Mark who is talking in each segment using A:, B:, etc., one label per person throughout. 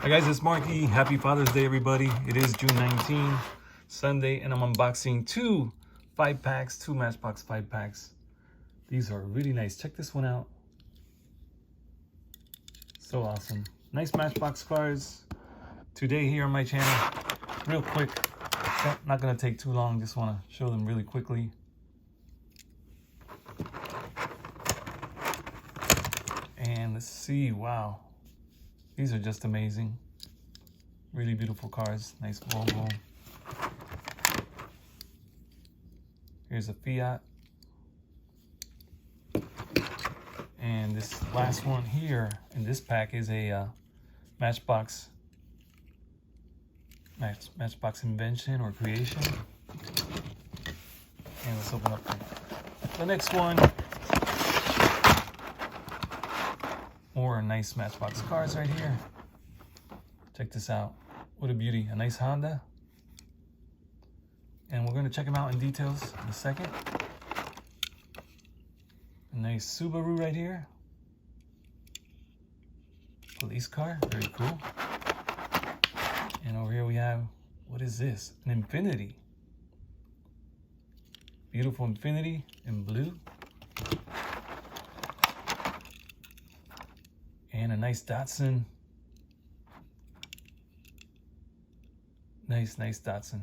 A: Hi guys, it's Marky. Happy Father's Day, everybody. It is June 19, Sunday, and I'm unboxing two 5-packs, two Matchbox 5-packs. These are really nice. Check this one out. So awesome. Nice Matchbox cars today here on my channel. Real quick, not gonna take too long. Just wanna show them really quickly. And let's see, wow. These are just amazing. Really beautiful cars. Nice Volvo. Here's a Fiat. And this last one here in this pack is a Matchbox invention or creation. And let's open up the next one. More nice Matchbox cars right here. Check this out. What a beauty. A nice Honda. And we're going to check them out in details in a second. A nice Subaru right here. Police car. Very cool. And over here we have, what is this? An Infinity. Beautiful Infinity in blue. And a nice Datsun. Nice Datsun.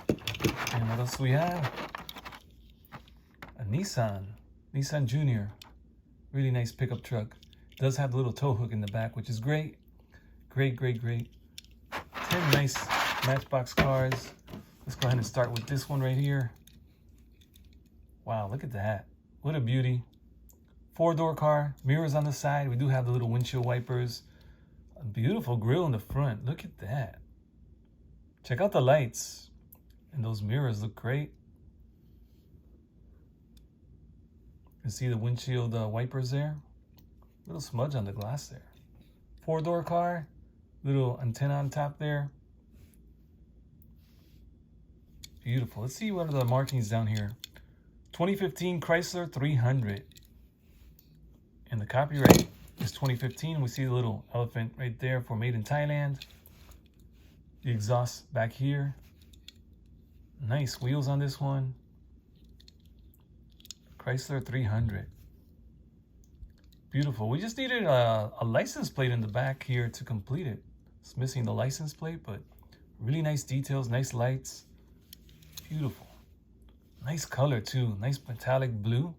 A: And what else do we have? A Nissan Junior. Really nice pickup truck. Does have a little tow hook in the back, which is great. Great. 10 nice Matchbox cars. Let's go ahead and start with this one right here. Wow, look at that. What a beauty. 4-door car, mirrors on the side. We do have the little windshield wipers. A beautiful grille in the front. Look at that. Check out the lights. And those mirrors look great. You can see the windshield wipers there. Little smudge on the glass there. 4-door car. Little antenna on top there. Beautiful. Let's see what are the markings down here. 2015 Chrysler 300. And the copyright is 2015. We see the little elephant right there for made in Thailand. The exhaust back here. Nice wheels on this one. Chrysler 300. Beautiful. We just needed a license plate in the back here to complete it. It's missing the license plate, but really nice details, nice lights. Beautiful. Nice color too. Nice metallic blue.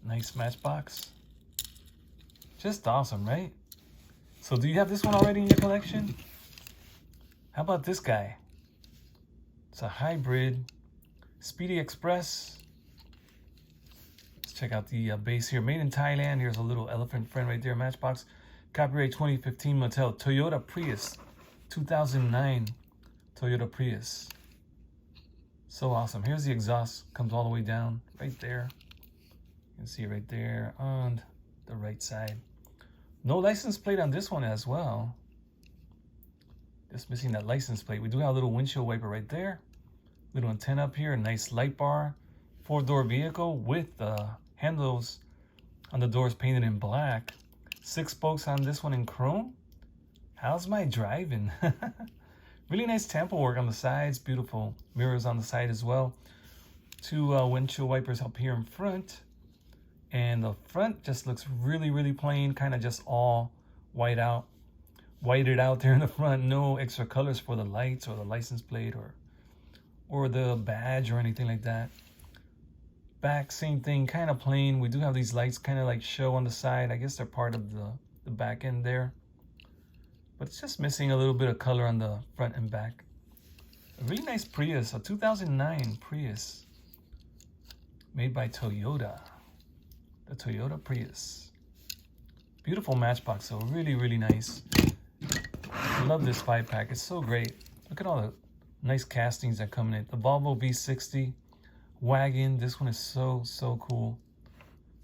A: Nice Matchbox. Just awesome, right? So do you have this one already in your collection? How about this guy? It's a hybrid Speedy Express. Let's check out the base here. Made in Thailand. Here's a little elephant friend right there. Matchbox. Copyright 2015 Mattel. Toyota Prius. 2009 Toyota Prius. So awesome. Here's the exhaust. Comes all the way down right there. You can see right there on the right side. No license plate on this one as well. Just missing that license plate. We do have a little windshield wiper right there. Little antenna up here. A nice light bar. 4-door vehicle with the handles on the doors painted in black. 6 spokes on this one in chrome. How's my driving? Really nice tampo work on the sides. Beautiful mirrors on the side as well. 2 windshield wipers up here in front. And the front just looks really plain, kind of just all whited out there in the front. No extra colors for the lights or the license plate or the badge or anything like that. Back, same thing, kind of plain. We do have these lights kind of like show on the side. I guess they're part of the back end there. But it's just missing a little bit of color on the front and back. A really nice Prius, a 2009 Prius. Made by Toyota. The Toyota Prius. Beautiful Matchbox, so really nice. I love this 5-pack. It's so great. Look at all the nice castings that come in it. The Volvo V60 Wagon. This one is so cool.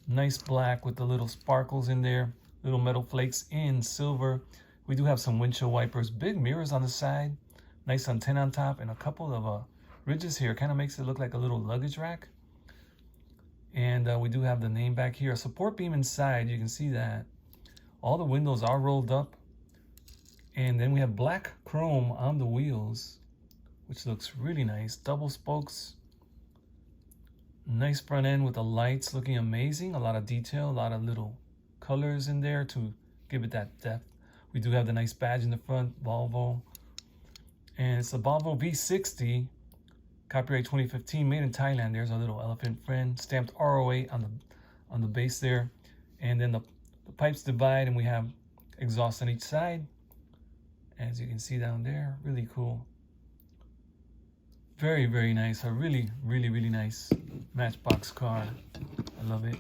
A: Nice black with the little sparkles in there. Little metal flakes in silver. We do have some windshield wipers. Big mirrors on the side. Nice antenna on top. And a couple of ridges here. Kind of makes it look like a little luggage rack. And we do have the name back here. A support beam inside, you can see that. All the windows are rolled up. And then we have black chrome on the wheels, which looks really nice. Double spokes. Nice front end with the lights looking amazing. A lot of detail, a lot of little colors in there to give it that depth. We do have the nice badge in the front, Volvo. And it's the Volvo V60, copyright 2015, made in Thailand. There's our little elephant friend, stamped ROA on the base there. And then the pipes divide and we have exhaust on each side. As you can see down there, really cool. Very, very nice. A really, really, really nice Matchbox car. I love it.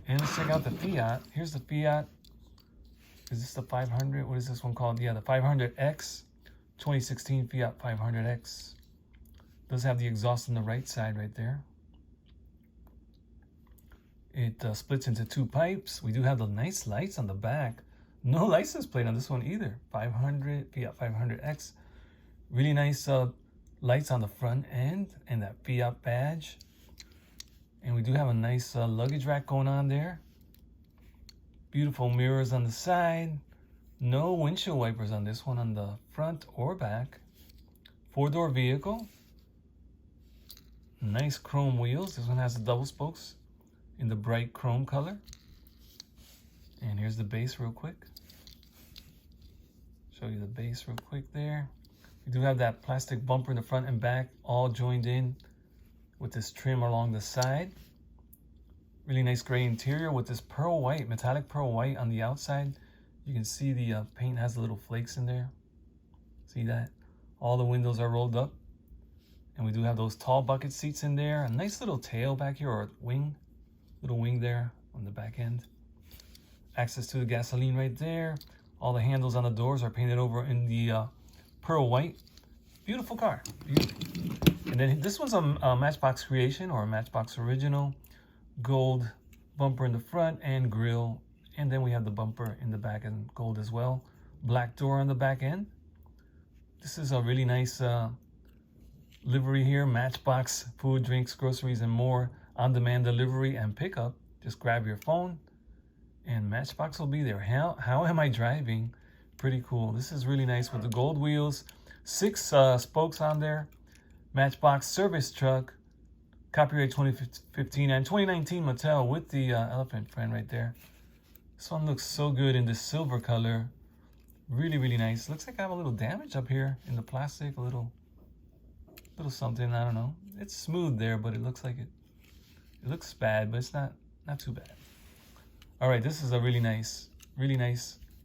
A: And let's check out the Fiat. Here's the Fiat. Is this the 500? What is this one called? Yeah, the 500X. 2016 Fiat 500X. Does have the exhaust on the right side right there. It splits into two pipes. We do have the nice lights on the back. No license plate on this one either. 500 Fiat 500X. Really nice lights on the front end and that Fiat badge. And we do have a nice luggage rack going on there. Beautiful mirrors on the side. No windshield wipers on this one on the front or back. Four-door vehicle. Nice chrome wheels. This one has the double spokes in the bright chrome color. And here's the base real quick. Show you the base real quick there. We do have that plastic bumper in the front and back, all joined in with this trim along the side. Really nice gray interior with this pearl white, metallic pearl white on the outside. You can see the paint has the little flakes in there. See that? All the windows are rolled up. And we do have those tall bucket seats in there. A nice little tail back here, or wing. Little wing there on the back end. Access to the gasoline right there. All the handles on the doors are painted over in the pearl white. Beautiful car. Beautiful. And then this one's a Matchbox Creation or a Matchbox Original. Gold bumper in the front and grille. And then we have the bumper in the back in gold as well. Black door on the back end. This is a really nice livery here. Matchbox, food, drinks, groceries, and more. On-demand delivery and pickup. Just grab your phone and Matchbox will be there. How am I driving? Pretty cool. This is really nice with the gold wheels. 6 spokes on there. Matchbox service truck. Copyright 2015 and 2019 Mattel with the elephant friend right there. This one looks so good in this silver color. Really, really nice. Looks like I have a little damage up here in the plastic. A little something, I don't know. It's smooth there, but it looks like it looks bad, but it's not too bad. All right, this is a really nice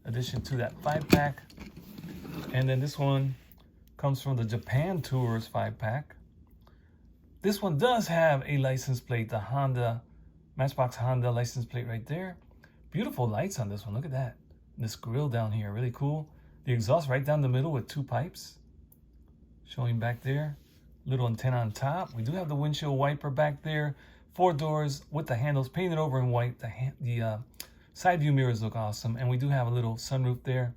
A: addition to that 5-pack. And then this one comes from the Japan Tours 5-pack. This one does have a license plate, the Honda, Matchbox Honda license plate right there. Beautiful lights on this one, look at that. This grill down here, really cool. The exhaust right down the middle with 2 pipes. Showing back there. Little antenna on top. We do have the windshield wiper back there. 4 doors with the handles painted over in white. The side view mirrors look awesome. And we do have a little sunroof there.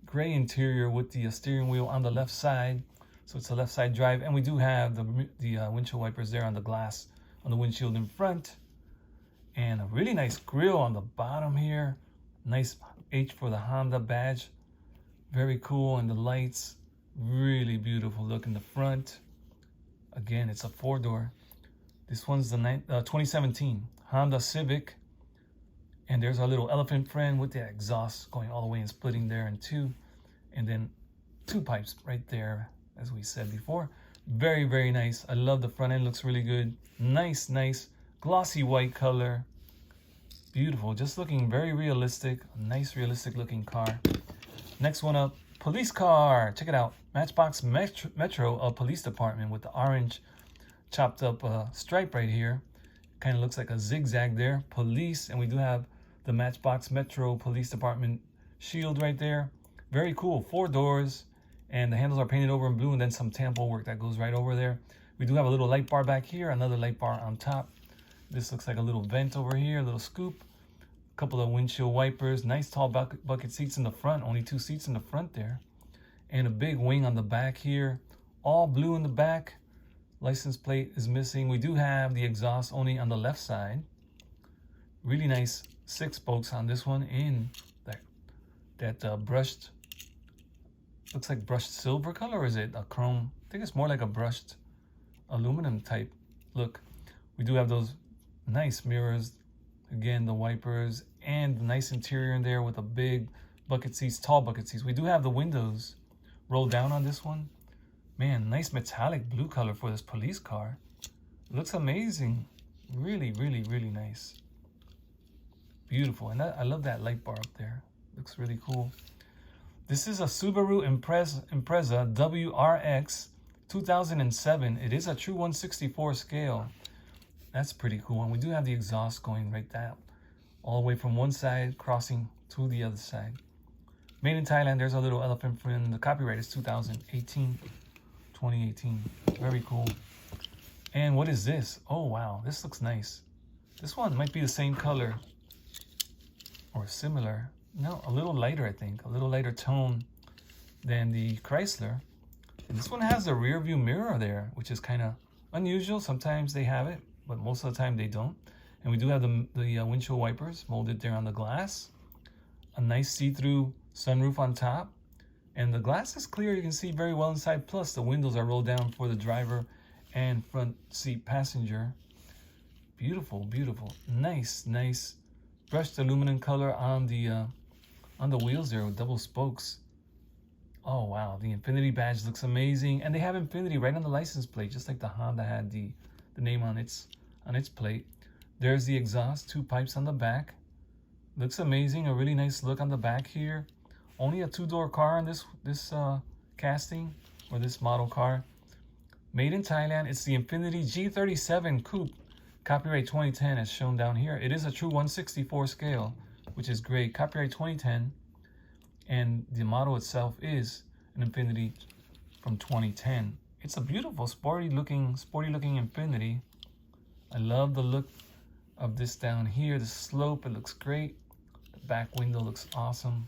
A: Gray interior with the steering wheel on the left side. So it's a left side drive. And we do have the windshield wipers there on the glass on the windshield in front. And a really nice grille on the bottom here. Nice H for the Honda badge. Very cool. And the lights, really beautiful look in the front. Again, it's a 4-door. This one's the 2017 Honda Civic. And there's our little elephant friend with the exhaust going all the way and splitting there in 2. And then 2 pipes right there, as we said before. Very, very nice. I love the front end. Looks really good. Nice glossy white color. Beautiful. Just looking very realistic. A nice realistic looking car. Next one up, police car. Check it out. Matchbox Metro, a police department with the orange chopped up stripe right here. Kind of looks like a zigzag there. Police, and we do have the Matchbox Metro Police Department shield right there. Very cool. 4 doors, and the handles are painted over in blue, and then some tampo work that goes right over there. We do have a little light bar back here, another light bar on top. This looks like a little vent over here, a little scoop. A couple of windshield wipers. Nice tall bucket seats in the front. Only 2 seats in the front there. And a big wing on the back here. All blue in the back. License plate is missing. We do have the exhaust only on the left side. Really nice 6 spokes on this one in that brushed, looks like brushed silver color, or is it a chrome? I think it's more like a brushed aluminum type look. We do have those nice mirrors, again the wipers, and the nice interior in there with a big bucket seats, tall bucket seats. We do have the windows rolled down on this one. Man, nice metallic blue color for this police car. Looks amazing. Really, really, really nice. Beautiful. And I love that light bar up there. Looks really cool. This is a Subaru Impreza WRX 2007. It is a true 1/64 scale. That's pretty cool. And we do have the exhaust going right down, all the way from one side crossing to the other side. Made in Thailand. There's a little elephant print. The copyright is 2018. Very cool. And what is this? Oh wow, this looks nice. This one might be the same color or similar. No, a little lighter, I think. A little lighter tone than the Chrysler. And this one has the rear view mirror there, which is kind of unusual. Sometimes they have it, but most of the time they don't. And we do have the windshield wipers molded there on the glass. A nice see-through sunroof on top. And the glass is clear. You can see very well inside. Plus, the windows are rolled down for the driver and front seat passenger. Beautiful, beautiful. Nice, nice brushed aluminum color on the wheels there with double spokes. Oh, wow. The Infinity badge looks amazing. And they have Infinity right on the license plate, just like the Honda had the name on its plate. There's the exhaust, 2 pipes on the back. Looks amazing. A really nice look on the back here. Only a 2-door car in this casting, or this model car. Made in Thailand. It's the Infinity G37 Coupe. Copyright 2010 as shown down here. It is a true 1/64 scale, which is great. Copyright 2010. And the model itself is an Infinity from 2010. It's a beautiful, sporty looking Infinity. I love the look of this down here. The slope, it looks great. The back window looks awesome.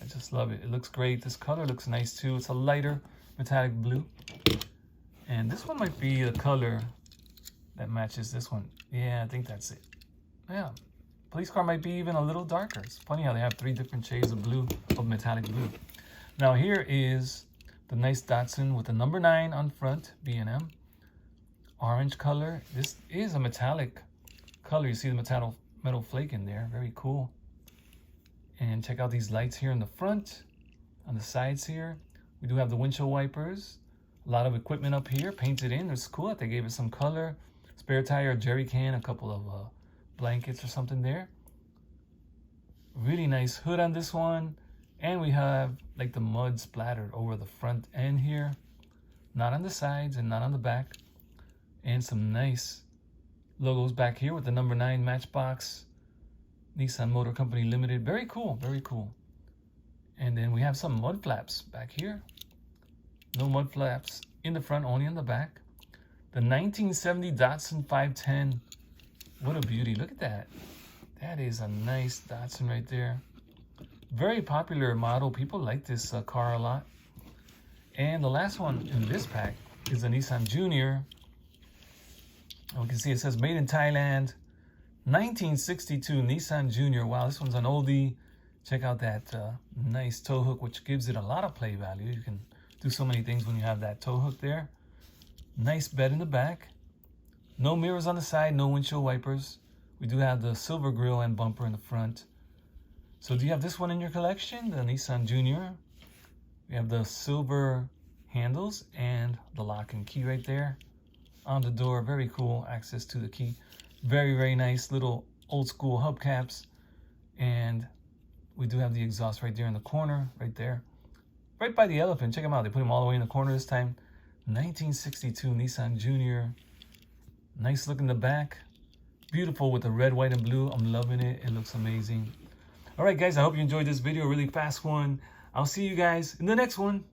A: I just love it. It looks great. This color looks nice too. It's a lighter metallic blue. And this one might be the color that matches this one. Yeah, I think that's it. Yeah. Police car might be even a little darker. It's funny how they have 3 different shades of blue, of metallic blue. Now here is the nice Datsun with the number 9 on front, B&M. Orange color. This is a metallic color. You see the metal flake in there. Very cool. And check out these lights here in the front, on the sides here. We do have the windshield wipers. A lot of equipment up here, painted in. It's cool that they gave it some color. Spare tire, jerry can, a couple of blankets or something there. Really nice hood on this one. And we have like the mud splattered over the front end here. Not on the sides and not on the back. And some nice logos back here with the number 9 Matchbox Nissan Motor Company Limited. Very cool, very cool. And then we have some mud flaps back here. No mud flaps in the front, only in the back. The 1970 Datsun 510. What a beauty. Look at that. That is a nice Datsun right there. Very popular model. People like this car a lot. And the last one in this pack is the Nissan Junior. We can see it says made in Thailand. 1962 Nissan Junior. Wow, this one's an oldie. Check out that nice tow hook, which gives it a lot of play value. You can do so many things when you have that tow hook there. Nice bed in the back. No mirrors on the side, no windshield wipers. We do have the silver grille and bumper in the front. So do you have this one in your collection, the Nissan Junior? We have the silver handles and the lock and key right there on the door. Very cool, access to the key. Very, very nice little old school hubcaps. And we do have the exhaust right there in the corner, right there. Right by the elephant. Check them out. They put them all the way in the corner this time. 1962 Nissan Junior. Nice look in the back. Beautiful with the red, white, and blue. I'm loving it. It looks amazing. All right, guys. I hope you enjoyed this video. Really fast one. I'll see you guys in the next one.